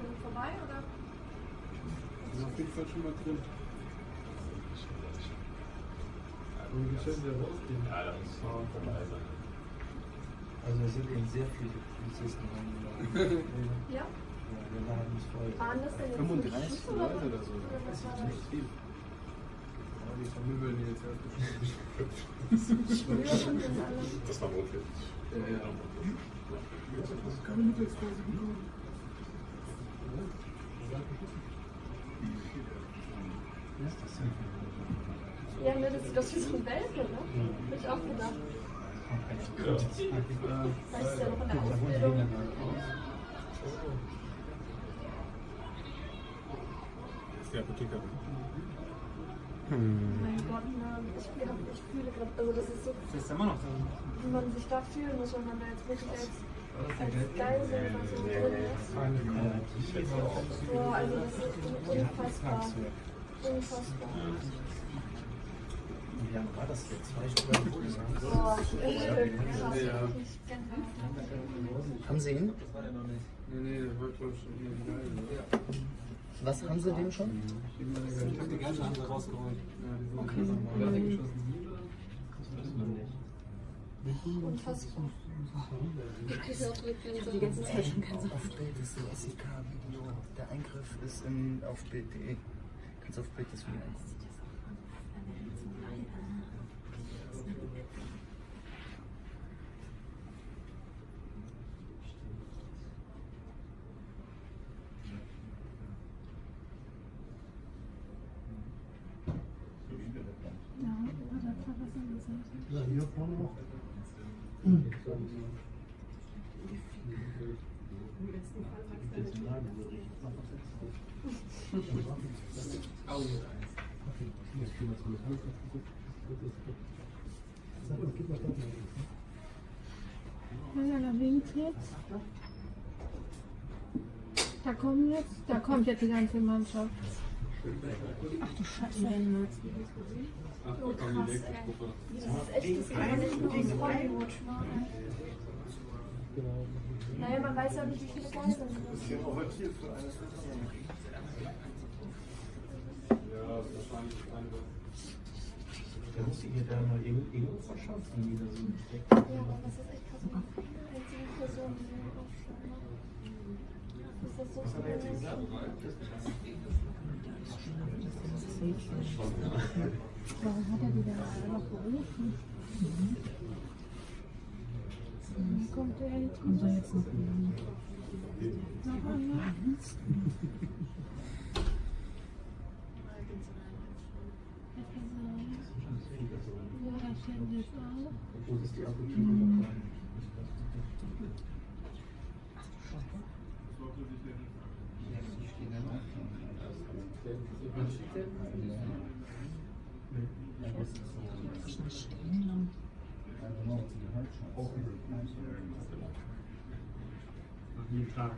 jetzt vorbei oder? Das ist auf jeden Fall schon mal drin. Und wie können wir rausgehen? Ja, das ist vorbei sein. Also wir sind eben sehr viele Polizisten. Ja? Ja, wir laden uns voll. Waren das denn jetzt 35 Leute oder so. Was war das? Nicht viel. Ja, die vermöbeln die jetzt erst. Das war notwendig. Ja. Keine Mittagspause bekommen. Ja, ne, das sieht aus wie so ein Welpe, ne? Hab ich auch gedacht. Weißt du ja noch in der Ausbildung. Das ist die Apothekerin. Mein Gott, ne, ich fühle gerade, also das ist so, Das ist immer noch so. wie man sich da fühlen muss, wenn man da jetzt wirklich als Geisel so drin ist. Boah, also das ist unfassbar. Unfassbar. Wie lange war das jetzt? 2 Stunden? Boah, echt krass. Ja. Haben Sie ihn? Nee, der wollte wohl schon hier geil. Was haben Sie dem schon? Ich hab die ganze Hand rausgeholt. Ja, die sind Unfassbar. Ich kriege auch Rückgänse. Die ganze Zeit schon ganz auf Bild ist ein SEK-Video. Der Eingriff ist auf Bild.de. Kannst auf Bild das Video angucken. Ja, hier vorne noch. Ja, da winkt jetzt. Da kommt jetzt die ganze Mannschaft. Ach du Scheiße. Oh krass, ey. Das ist echt, das kann man nicht nur aus Hollywood machen. Naja, man weiß ja nicht, wie viele Geiseln sind. Ja, wahrscheinlich keine. Da muss ich ihr da mal irgendwo verschaffen, wieder so. Ja, aber das ist echt krass. Man hat keine einzige Person, die so aufschreiben macht. Ist das so Warum hat er die da noch gerufen? Kommt er jetzt? Kommt er jetzt noch? Noch einmal? Ja, das steht jetzt auch. Wo ist die Apotheke? Jeden Tag.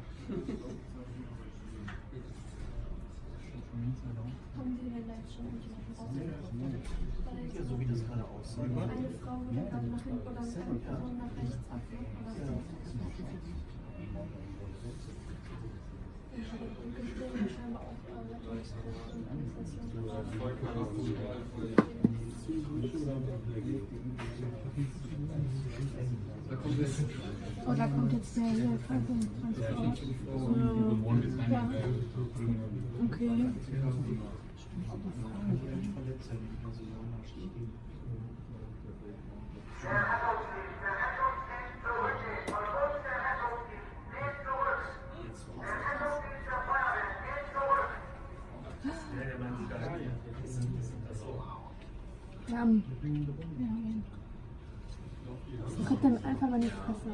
Haben Sie denn da jetzt schon rausgekommen? So wie das gerade aussieht. Eine Frau wurde gerade nach hinten oder eine Person nach rechts ab. Oder so. Ich habe gesehen, scheinbar auch Oh, da kommt jetzt der hier Krankenhaus. Ja. Okay. Wir haben ihn. Ich krieg dann einfach mal die Fresse.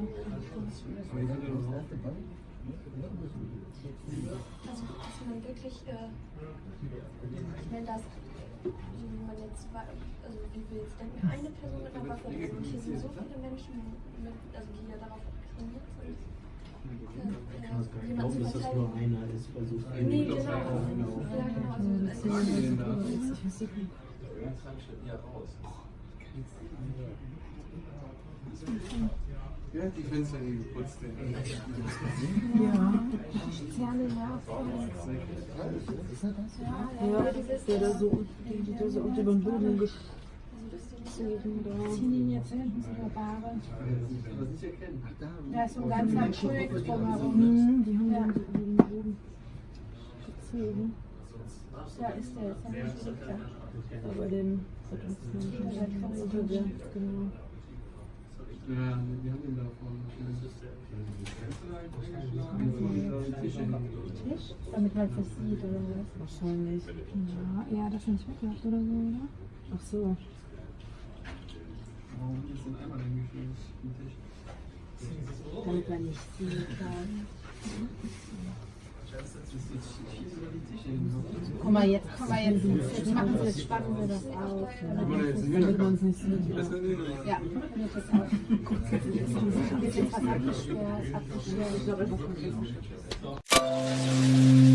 Also, dass man wirklich, ich meine, das, wie man jetzt, also wie wir jetzt denken, eine Person mit einer Waffe, also hier sind so viele Menschen, mit, also die ja darauf trainiert sind. jemand zu dass das nur einer ist, weil so viele. Nee, genau. Ja, genau. Ja, die Fenster nie geputzt. Ja, ich zerre ja voll. Ja, der da so, die da so unter dem Boden gezogen da. Ziehen ihn jetzt hinten zu der Bahre. Da ist so ein ganzer Pulk drumherum. Die haben dann so unter dem Boden gezogen. Ja, ist der jetzt. Der ist nicht da. Aber dem unter der, genau. Ja, wir haben ihn da vorne. Tisch? Damit man es nicht sieht, oder was? Wahrscheinlich. Ja, dass er nicht wegläuft oder so, oder? Ach so. Warum ist denn einmal eingeschrieben? Damit man nicht sieht. Guck mal, jetzt machen wir das, spannen wir das auf. Damit man es nicht sieht. Ja, damit das auf. Ist jetzt was abgesperrt, abgesperrt.